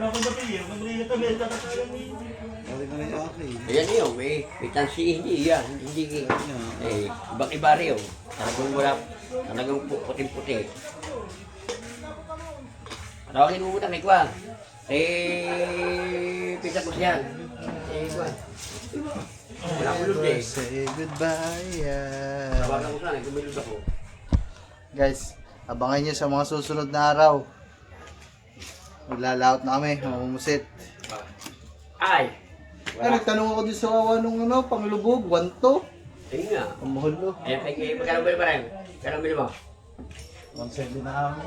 na yung akin. Ayan yun, may tansi, hindi yan. Hindi, ibang iba rin yun. Talagang wala, talagang puting-puti. Tawagin mo muna kay Kwan. Pita Kusyal. Kwan. Wala ko lulod eh. Say goodbye. Tawagan ko sana, gumilod ako. Guys, abangan nyo sa mga susunod na araw. Maglalaot na kami, mamumusit. Ay! Nagtanong ako din sa awa nung panglubog, 1 to. Ayun nga. Ang mahal no. Ayan, kay magkano bili pa rin? Magkano bili mo? 1.7 na kami.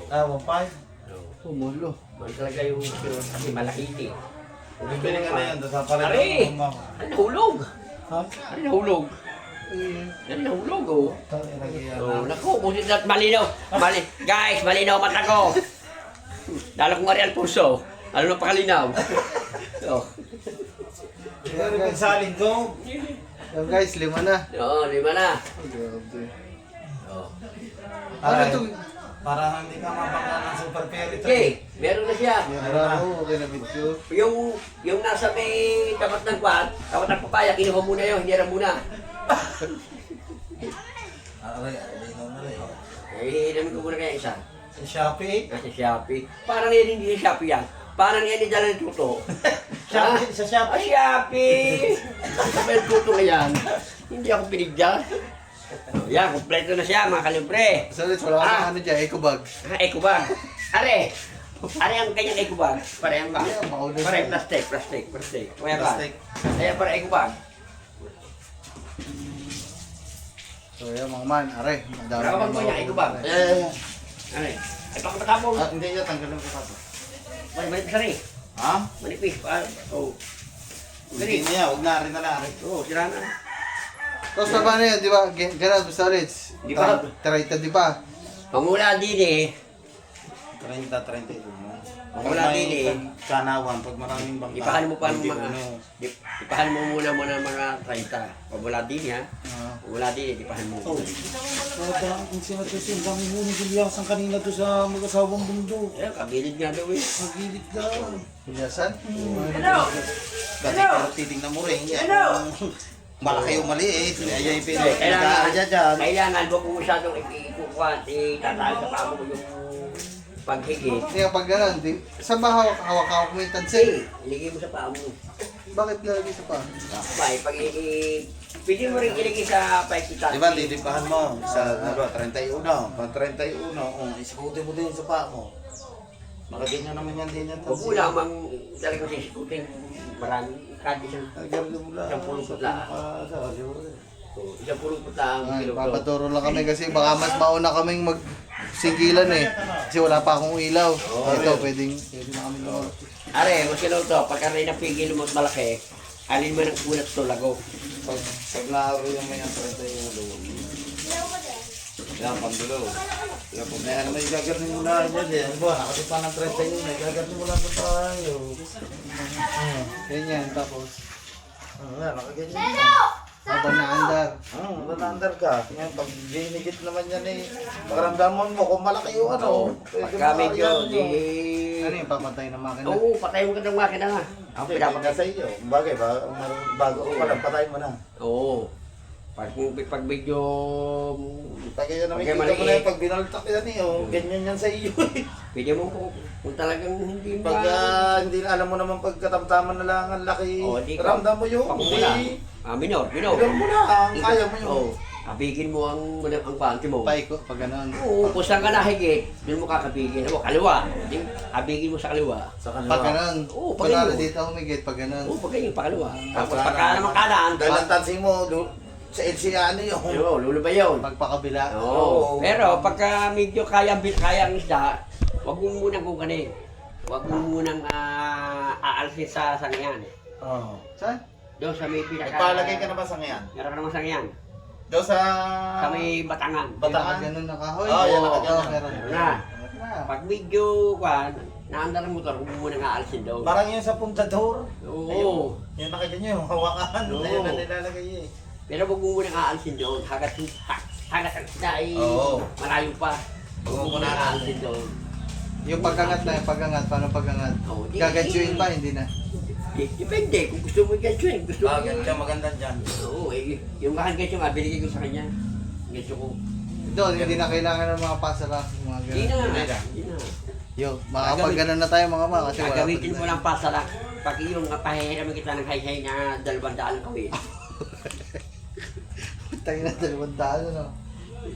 1.5. Pumulo. Man talaga yung kasi malaki ito. Piling ka na yan, doon sa parin. Ari! Ano nahulog? Ha? Ano nahulog? Ano nahulog, oh. Oh, naku, busit at malinaw. Guys, malinaw mata ko. Lalo kong Maria Alfonso. Ano na pakalinaw? Oh. Pero pinsalin ko. Yan guys, 5 na. Oo, 5 na. Grabe. Oh. Ano to? Para hindi ka mabangga ng super ferry. Okay, meron na siya. Maramo, okay na video. Yung nasa may tapat ng kwan, tapat ng papaya, kinuha muna yun, hindi rin muna. Aray, linaw na rin. Eh, namin ko muna kaya isa. Sa Shopee. Kasi Shopee. Parang yan hindi yung Shopee yan. Parang yan yung dala ng tuto. Shopee, sa Shopee. Shopee! Sabay ang tuto nga yan. Hindi ako pinigyan. Oh, yan, kompleto na siya mga kalibre. Sorry, wala ka ano dyan, eco bag. Eco bag. Are! Are ang kanyang eco bag. Parehang ba? Yeah, mauna Parehang siya. plastic. Kaya ba? Plastic. Kaya para eco bag. So yan mga man, are. Madami Nakabag mo niya, eco bag. Ano eh? Ay, pakapatapong. At hindi niya tanggalin ko pa. Manipis na rin. Ha? Manipis. Oh. Hindi niya, huwag na rin na rin. Oo, sira na. Tapos na paano yun, di ba? Ganun, solids. Di ba? Try di ba? Pamula din eh. 30, 31. Wala din eh. Kanawan, pag maraming bangka. Ipahan mo pa ng hindi mga... ano. Ipahan mo muna mga 30. Pamula din ha. Pamula din eh, ipahan mo. Oh. Ang sinatusin, dami mo ni Gilyasan kanina to sa mag-asawang bundok. Eh, kagilid nga daw eh. Magilid daw. Pinyasan? Dati pero titignan mo rin. Malaki yung maliit. Kaya yung pinag-aadya dyan. Kailangan huwag mo masyadong ikukuha. Tatawag sa pamo yung paghigit. Hindi nga pag ganun, saan ba hawak-hawak mo yung tansi? Iligay mo sa pamo. Bakit lalagay sa pa? Bay, pwede mo rin iligay sa paikita. Di ba, titipahan mo sa 31. Pag 31, isikutin mo din sa paa mo. Nakaganyan naman yan din yan. Huwag mo lamang talagang sisikutin. Maraming kadi siyang Nagagano mo lang. Isang pulong putla. Isang pulong putla ang Ay, kilo. papaturo lang kami kasi baka mas mauna kaming magsigilan eh. Kasi wala pa akong ilaw. Ito, pwede na kami lumabas. Are, mas kilo to. Pagka rin ang pigil mo at malaki, alin mo ng kunat to lago. Pag naaro yung may 31. Yan, pandulo. Yan, pag may ano may gagarin mo na dyan eh. Ano ba, nakatipa ng 31, may gagarin mo lang pa tayo. Ganyan, tapos Yan, nakaganyan yan. habang naandar. Nanandar ka. Yan, pag ginigit naman yan eh. Pagramdaman mo kung malaki yung ano. Pagka medyo, di... Ano yung papatay ng makina? Oo, patay mo ka ng makina nga. Ako Hindi, pag pinapatay. nasa iyo. Bagay ba, bago ko pa lang, patay mo na. Oo. Pag medyo... Tagay na may Pagka kita mo na maliit. yung pag binaltak yan eh. Oh, ganyan yan sa iyo eh. Pwede mo kung talagang hindi Pag hindi na alam mo naman pagkatamtaman na lang ang laki. Oo, di ka. Ramdam mo yung Pagmula. hindi. Minor. Alam mo na, ang kaya mo yun. Oo. Abigin mo ang panty mo. Paiko, pag ganun. Oo, kung saan ka nahigit, doon mo kakabigin. Ako, kaliwa. Abigin mo sa kaliwa. Sa kanila. Pag ganun. Oo, pag Kunwari ganun. dito humigit, pag ganun. Oo, pag ganyan, pakaliwa. Tapos Pagka- pagka naman kanan, Dahil ang tansi mo, sa LCA ano yun. oo, lulubay yun. Pagpakabila. Oo. Pero pagka medyo kaya ang isda, huwag mo munang kukanin. Huwag mo munang aalsin sa sangyan. Oo. Saan? Doon sa may pinaka... Nagpalagay ka na ba sa ngayon? Meron ka naman sangyan. Daw sa... Sa may batangan. Batangan? Ganun na kahoy. Oo, yan, Oo, nakaganyan. meron. Meron na. Meron na. Pag medyo naandar ang motor, huwag mo munang aalsin doon. Parang yun sa puntador. Oo. Yung nakaganyan, yung hawakan. Oo. Ayun na nilalagay eh. Pero huwag mo munang aalsin doon. Hagat ang isda ay Oo. malayo pa. Huwag mo munang aalsin doon. Yung pagkangat na, yung pagkangat, paano pagkangat? Oo, di- Gagansyuin pa, hindi na. Depende kung gusto mo ganyan. Gusto mo Bagay ka maganda dyan. Oo, yung mahal ganyan nga, binigay ko sa kanya. Gusto ko. Doon, hindi na kailangan ng mga pasara. Mga Hindi na. ganun. Hindi na. Yo, makakapag ganun na tayo mga ma. Kasi wala Gagamitin pa mo lang pasala. Pag yung pahihiraman kita ng hay-hay na 200 kawin. tayo na 200 no.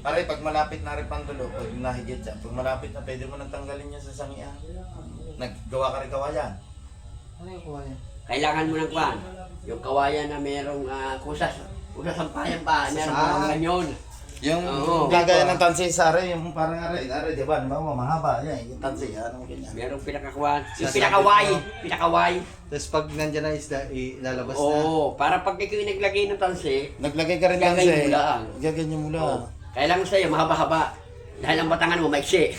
Pare, pag malapit na rin pandulo, pag nahigit siya, pag malapit na, pwede mo nang tanggalin niya sa sangian. Naggawa ka rin kawayan. Ano yung kuha niya? Kailangan mo ng kwan. Yung kawayan na merong kusas sampayan pa, meron pa ng ganyan. Yung Oo. gagaya ng tansi sa are, yung parang are, di ba? Di ba? Mahaba, yan, yung tansi, ano ganyan. Merong pinakakwan. Yung pinakaway. Pinakaway. Tapos pag nandyan na isda, ilalabas na. Oo, para pag ikaw yung naglagay ng tansi, Naglagay ka rin ng Gaganyan tansi. mo lang. Gaganyan mo lang. oh, kailangan sa'yo mahaba-haba. Dahil ang batangan mo maiksi.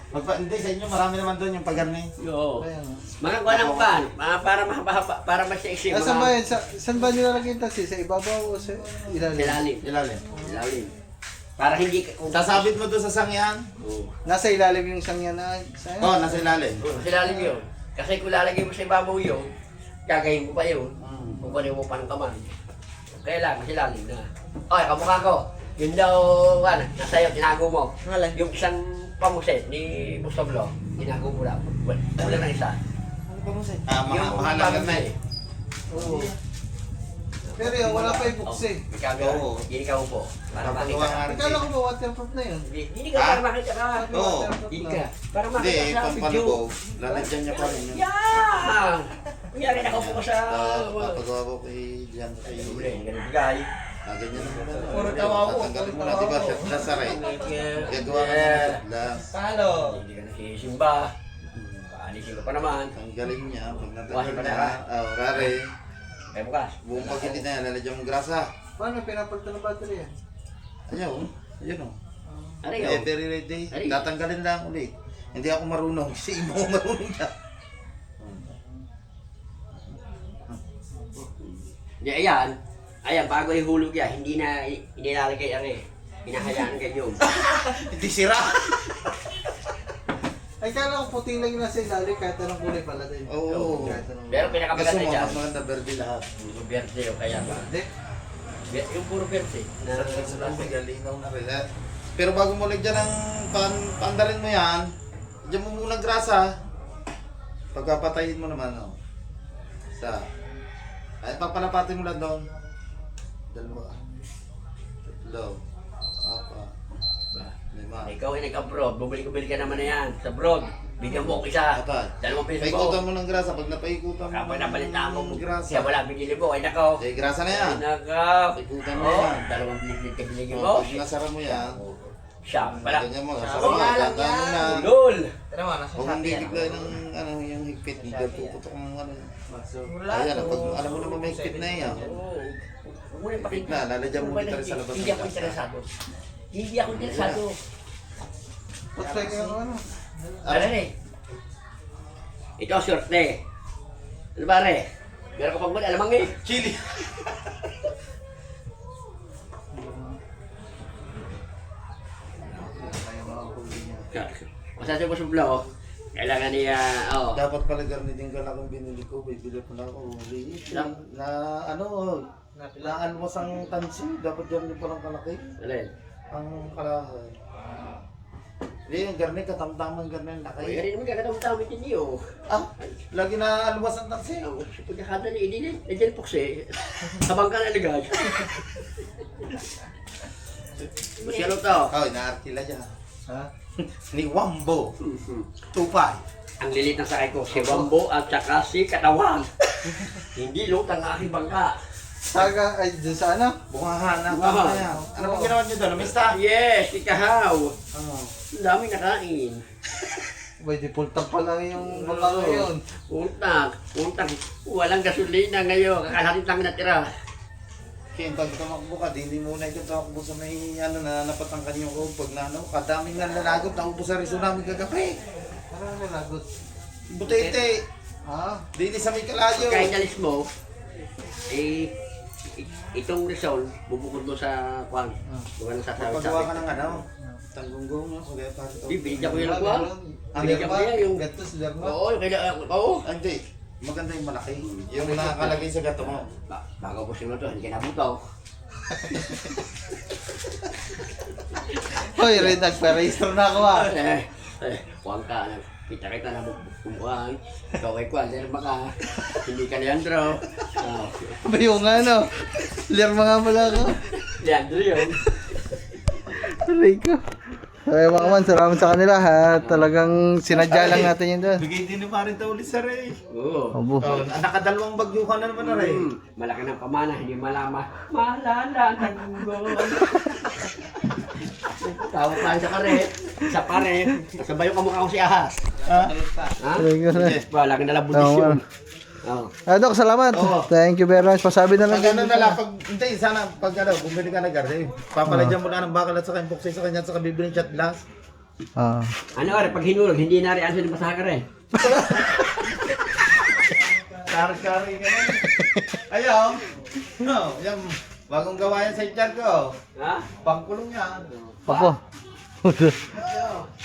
Hindi, sa inyo marami naman doon yung pagarni. Oo. Kaya nga. Mga kuha ng pan, para mahaba-haba, para maiksi. Saan ba yun? Saan ba nilalagay yung tansi? Sa ibabaw o sa ilalim? Ilalim. Ilalim. Ilalim. Para hindi ka... Sasabit mo doon sa sangyan? Oo. Nasa ilalim yung sangyan na sa'yo? Oo, nasa ilalim. Sa ilalim yun. Kasi kung lalagay mo sa ibabaw yun, gagayin mo pa yun. Kung kunin mo pa ng kamay. Kailangan sa ilalim na. Oy, kamukha ko. Yun daw, nasa iyo, tinago mo. Alay. Yung isang pamuset ni Bustoblo, tinago mo lang. Wala na isa. Mahalaga na pamuset. eh. Oo. Pero yun, wala pa yung books eh. May camera. Oo. Hindi ka upo. Para makita Papagawa ka. nga rin. Kala ko ba waterproof na yun? Hindi ka para makita ka. Oo. Hindi ka. Para Hindi, makita sa pampano video. ko. Lalagyan niya pa rin yun. Yan! Kunyari nakaupo ko sa... Papagawa ko kay Jan. Kay Uli, ganun bigay. ganyan naman. Puro tawa ko, Tatanggalin mo puro na, di ba? tawa ko. Shotglass na rin. Gagawa ka Yeah. ng shotglass. Hindi ka nasisimba. Paalisin ka pa naman. Ang galing niya. Pag Buhay natanggal pa na niya. ka. Rare. Kaya bukas. Buong pagkili na yan. Lalagyan mong grasa. Paano pinapalitan ng battery yan? Ayaw. Ayun o. Ano Eh, yun? very ready. Ari. Tatanggalin lang ulit. Hindi ako marunong. Si Imo marunong na. Hindi, ayan. Ayan, bago ihulog yan, hindi na inilalagay ari. Hinahayaan ka yun. Hindi sira. Ay, kala ko puti lang yung nasa ilalim kahit anong kulay pala din. Oo. Kahit anong... Pero Gusto pinakamaganda mo, dyan, mas maganda verde lahat. puro verde o kaya ba? Hindi. Yung puro verde. Na Sa tubig, linaw na rin. Pero bago mo lagyan ng pandarin mo yan, lagyan mo muna grasa. Pagkapatayin mo naman, oh. Ay, papalapatin mo lang doon. Dalawa. Tatlo. Apat. Lima. ikaw ay nag-abroad, bumili ka naman na yan. Sa abroad, bigyan mo ako isa. Apat. Dalawang piso ko. Paikutan mo ng grasa. Pag napaikutan mo Kapag napalitan mo, ng grasa. siya wala, binili mo. Ay nakaw. Eh, grasa na yan. Ay nakaw. Paikutan mo Oh, yan. dalawang binili ka binili Oh, mo. pag nasara mo yan, Siya, wala. ganyan mo. Nasara Oh, mo. Tandaan mo na. Lol. Huwag mong bibigay ng ano, yung higpit. Hindi ka puputok ng ano. Ayan, pag alam mo naman may higpit na yan. Huwag mo na ipakita. Na, lalagyan mo kita rin sa labas Hindi ng ako grasa. interesado. Hindi ako interesado. What's like yung ano? Ano rin? Ito, sorte. Ano ba rin? Meron ka pang mali, alamang eh. Chili. Masasabi mo sa vlog, kailangan niya, oh. Dapat pala garnitin ka lang kung binili ko. Bibili ko na ako. Liit. Ilang? Na ano, naalwas ang tansi. Dapat garni pa lang kalaki. Alin? Ang kalahay. Hindi, yung garni, katamtaman garni ang Ay, laki. rin naman kakatawag din niyo. Ah, lagi na alwas ang tansi. Ang pagkakata ni Edilin, nandiyan pukse. Habang ka naligay. Masyalo to. Oh, inaarkila dyan. Ha? Ni Wambo. Tupay. Ang lilit ng sakay ko, si Wambo at saka si Katawan. Hindi lutang ang aking bangka. Saga, ay, dun sa ano? Bungahan na. Bungahan. Tama na yan. Ano pong ginawa niyo doon? Namista? Yes, ikahaw. Oh. Ang daming nakain. May default tank pa lang yung mga ngayon. Untag. Walang gasolina ngayon. Kakalating lang natira. Kaya pag tumakbo ka, hindi muna ikaw tumakbo sa may ano na napatangkan yung ko. Pag na ano, kadaming nanlalagot, naubos sa riso namin kagabi. Parang nalagot. Butete. Ha? Dili sa may kalayo. Kaya inalis mo, itong Rizal, bubukod mo sa kwan. Bukan sa Paggawa ka ng ano, tanggunggong, kagaya pa ito. Binigyan ko yung kwan. Ang Binigyan ko lerma? yan yung... Gatos, lerma. Oo, yung kailangan. Oo. Hindi, maganda yung malaki. Yung nakakalagay sa gato mo. Bago po sila to, hindi ka nabutaw. Hoy, Red, nagpa-register na ako ah. Kuwang ka, kita na bumuhan. Ikaw ay kwan, lerma ka. Hindi ka Leandro. Ba yung ano? Lerma nga pala ako. Leandro yun. Aray ko. Okay mga man, salamat sa kanila ha. Talagang sinadya lang natin yun doon. Bigay din ni Marin ulit sa Ray. Oo. Abo. Nakadalawang bagyuhan na naman na Ray. Malaki ng pamana, hindi malama. Malala, tanggol. Tawag tayo sa karet. Sa pare, kasabay yung kamukha ko si Ahas. Ha? Thank you, sir. Yes pa, laki na lang Oo, budisyon. Oo. Dok, salamat. Thank you very much. Pasabi na lang. Pag ano na lang, pag, hindi, sana, pag ano, bumili ka na garden, papaladyan mo na ng bakal at saka yung boxing sa kanya at saka bibili shot glass. Ah. Ano rin, pag hinulog, hindi na rin ano yung masakar eh. Kari-kari ka na. Ayaw. No, yung bagong gawa yan sa ityan ko. Ha? Pangkulong yan. Opo.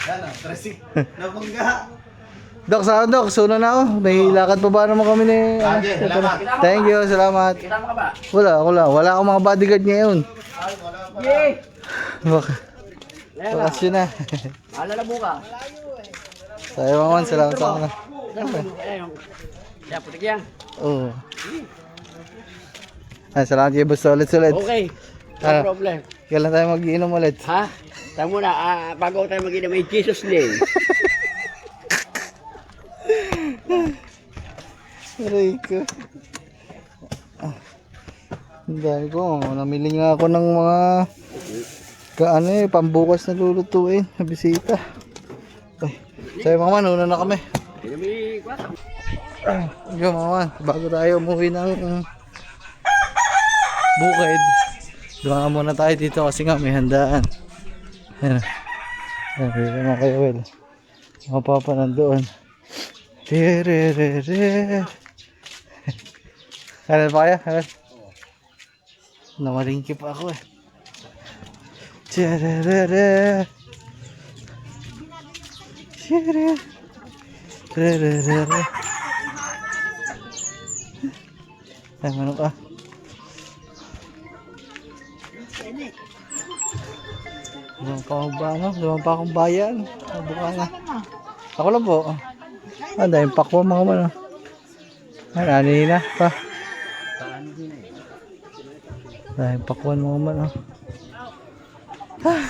Yan o, trasik. Nabangga. Dok, saan Dok? Suna na ako. May lakad pa ba naman kami ni... Ate, salamat. Thank you, salamat. Kitama ka ba? Wala, ako lang. Wala akong mga bodyguard ngayon. Ay, wala pa. Yay! Bakasyon na. Maalala buka. Tayo mga salamat sa akin. Kaya putik yan. Oo. Ay, salamat kayo basta ulit-ulit. Okay. No Ah. problem. Kailan tayo mag-iinom ulit? Ha? Tayo muna, bago tayo mag-inom ay Jesus name. Aray ko. Ang dami ko. Namili nga ako ng mga pambukas na lulutuin. Na bisita. Ay, sayo mga man, una na kami. Kami, kwata. Yo mga man, bago tayo umuwi ng bukid. Dumaan muna tayo dito kasi nga may handaan. Ayan. Ayan, pwede mga kayo, well. Mga papa nandoon. Tirerere. Ano pa kaya? Ano? Namalingki pa ako eh. Tirerere. Tirerere. Ay, manok ah. Lumang pa akong bayan. Buka na. Ako lang po. Ah, dahil pakwa mga man. Ay, ani na pa. Dahil pakwan mga man. Ah.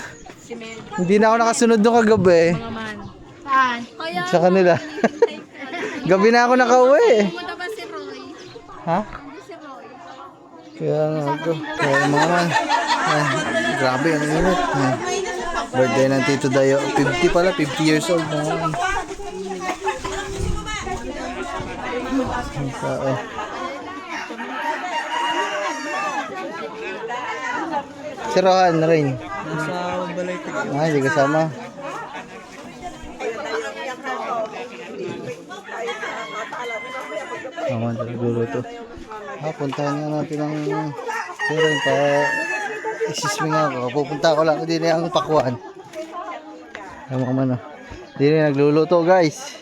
Hindi na ako nakasunod doon kagabi. Mga man. Saan? Kaya Sa kanila. Gabi na ako nakauwi. pumunta ba si Roy? Ha? Hindi si Roy. Kaya nga ako. Kaya mga man. Ah, grabe ang init. Ah. Birthday ng Tito Dayo. 50 pala, 50 years old na. Ang tao. Si Rohan na rin. Nasa balay ko. Ah, hindi kasama. Naman nagluluto. Puntahan nga natin ang pero pa isiswing ako. Pupunta ko lang din ang pakuan. Tama ka man. Hindi na nagluluto guys.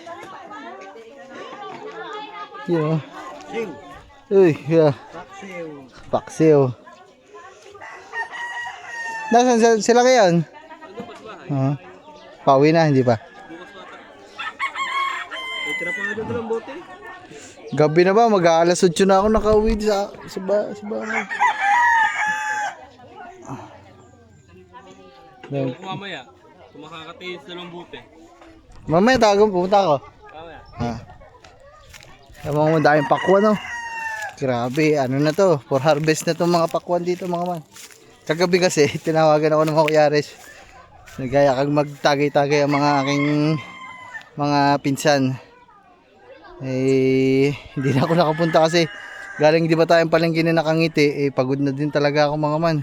Yun. Uy, yeah. Paksiw. Nasaan sila ngayon? Pauwi na, hindi pa? Tira pa nga doon ng bote. Gabi na ba? Mag-aalas 8 na ako nakauwi sa bahay. Mamaya, kung makakatayin sa ng bote. Mamaya tawagan, pumunta ako. Mamaya. Ha. Ewan mo, daming pakwan, no? Grabe, ano na to? For harvest na to mga pakwan dito, mga man. Kagabi kasi, tinawagan ako ng mga kuyares. Nagaya kag magtagay-tagay ang mga aking mga pinsan. Eh, hindi na ako nakapunta kasi galing di ba tayong palengke na nakangiti, pagod na din talaga ako mga man.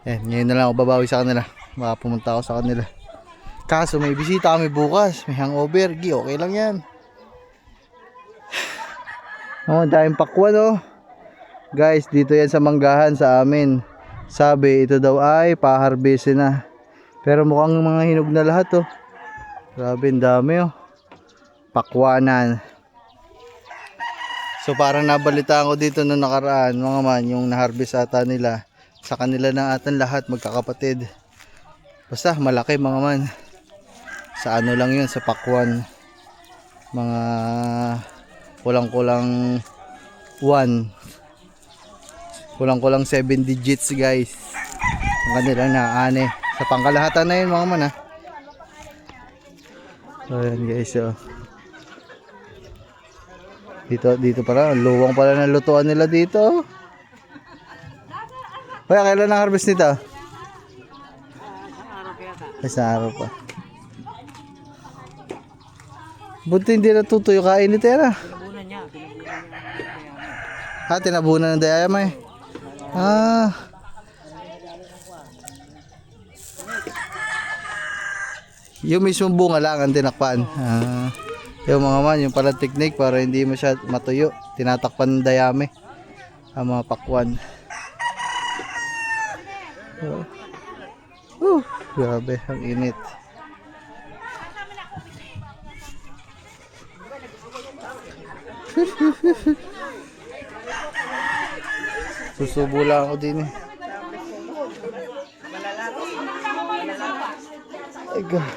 Ngayon na lang ako babawi sa kanila. Baka pumunta ako sa kanila. Kaso may bisita kami bukas, may hangover, okay lang yan. Dahil pakwan oh. Guys, dito yan sa manggahan sa amin. Sabi, ito daw ay paharvestin na. Pero mukhang mga hinog na lahat oh. Grabe, ang dami oh. Pakwanan. So parang nabalitaan ko dito nung nakaraan mga man, yung naharvest ata nila. Sa kanila na atan lahat magkakapatid. Basta malaki mga man. Sa ano lang yun, sa pakwan. Mga kulang-kulang 1. Kulang-kulang 7 digits guys. Ang kanila na ane. Sa pangkalahatan na yun mga man ha. So yan guys oh. Dito pala, luwang pala ng lutuan nila dito. Kaya kailan ang harvest nito? Isang araw pa. Buti hindi natutuyo kainit yan ah. Tinabunan niya. Tinabunan ng dayama eh. Ah. Yung mismong bunga lang ang tinakpan. Ah. Yung mga man, yung pala technique para hindi masyad matuyo. Tinatakpan ng dayami. Ang mga pakwan. Grabe, ang init. Susubo lang ako din eh. Ay, God.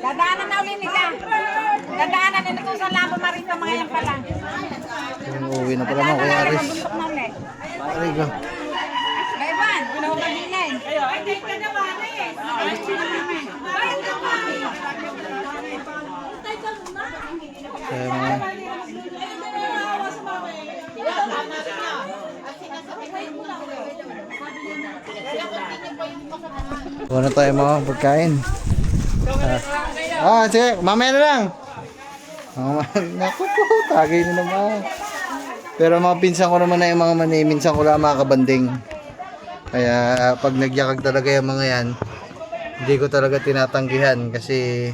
Dadaanan na ulit nila. Dadaanan na ito sa Labo Marito mga yan pala. Uuwi na pala mga Kuya Aris. Bundok na ulit. Ay, God. Gaiwan, ginawa ka dinay. Ay, kayo ka naman eh. Kaya mga... Wala tayo mga pagkain. Sige, mamaya na lang. Naku po, tagay na naman. Pero mga pinsan ko naman na yung mga mani, minsan ko lang makakabanding. Kaya pag nagyakag talaga yung mga yan, hindi ko talaga tinatanggihan kasi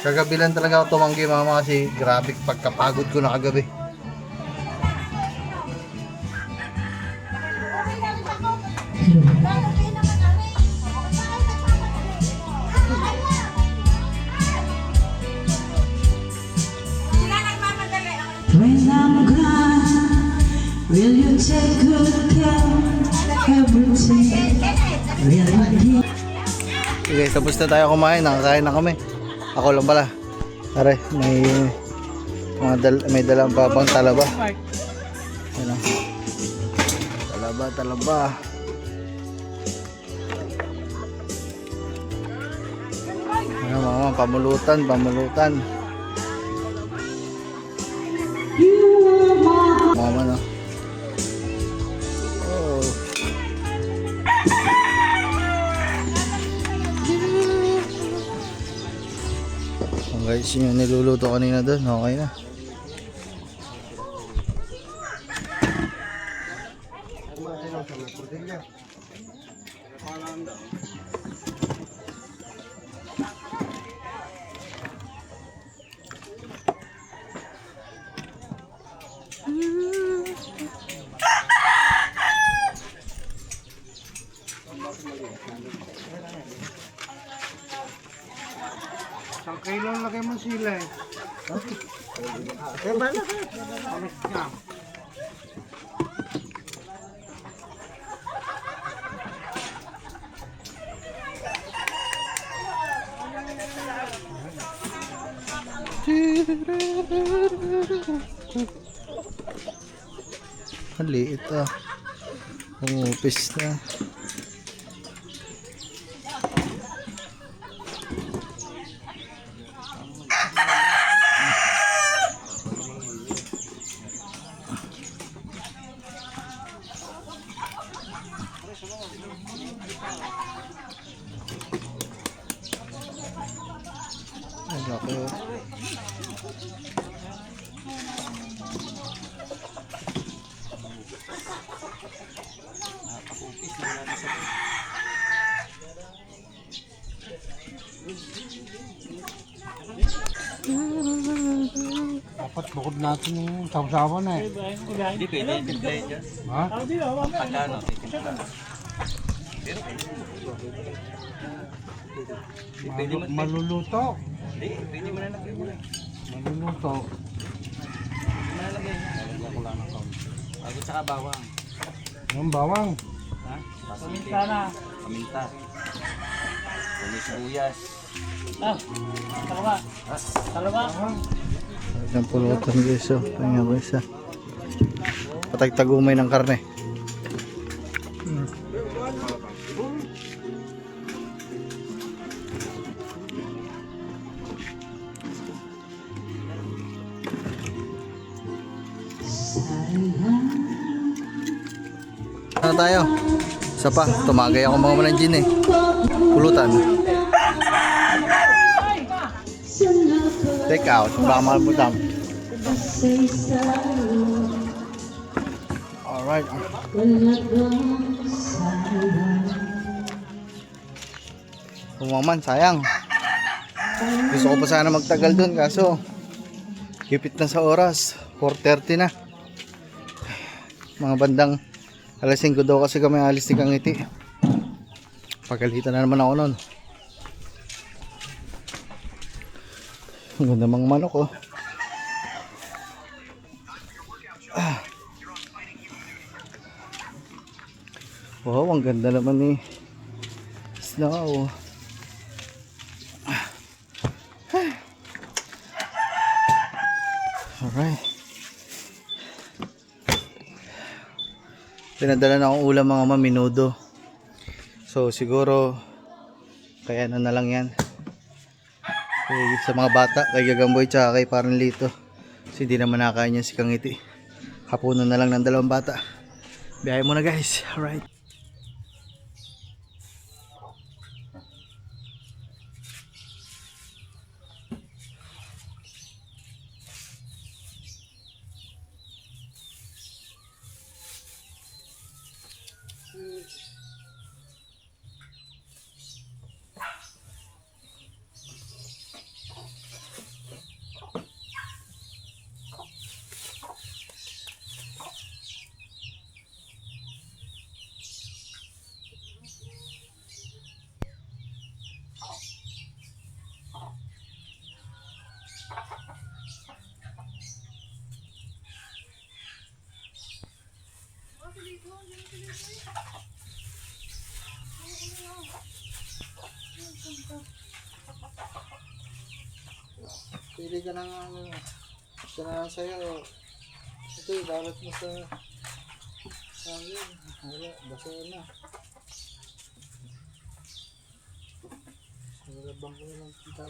kagabi lang talaga ako tumanggi mga kasi grabe pagkapagod ko na kagabi. When I'm gone, will you take good care of everything? Really? Okay, tapos na tayo kumain. Nakakain na kami. Ako lang pala. Are, may dalang babang talaba. Ayan o. Talaba. Ayan mga pamulutan. Mama na. Oh. Guys, yung niluluto kanina doon, okay na. Isang kilo lagay mo sila eh. Maliit ah. Umupis na. Ay, laki oh. Dapat bukod natin yung sawsawan eh. Hindi pwede, timplay dyan. Ha? Pagkano, titimpa. Pwede mo, Maluluto. hindi, pwede mo na lagyan mo na. Maluluto. Malalagay. Lalagyan ko lang ng kaunti. Agad saka bawang. Yung bawang. Ha? Paminta na. Paminta. Sibuyas. Isang pulutan guys oh. Tingnan ko isa. Patagtagumay ng karne. na tayo. Isa pa, tumagay ako mga ng gin eh. Pulutan. Take out, baka malputang. Alright. Kumaman, sayang. Gusto ko pa sana magtagal dun kaso hipit na sa oras. 4:30 na. Mga bandang alas 5 daw kasi kami alis ni Kangiti. Pagalitan na naman ako nun. Ang ganda mga manok oh. Wow, ang ganda naman ni Snow. Alright. Pinadala na akong ulam mga minudo. So siguro kaya na lang yan. Sa mga bata, kay Gagamboy tsaka kay Parang Lito. Kasi hindi naman nakakain yan si Kangiti. Hapunan na lang ng 2 bata. Biyahe muna guys. Alright. Pili ka ng ano. Ito na lang sa'yo. Ito ibalat mo sa akin. Wala, basa na. Nalabang ko na lang kita.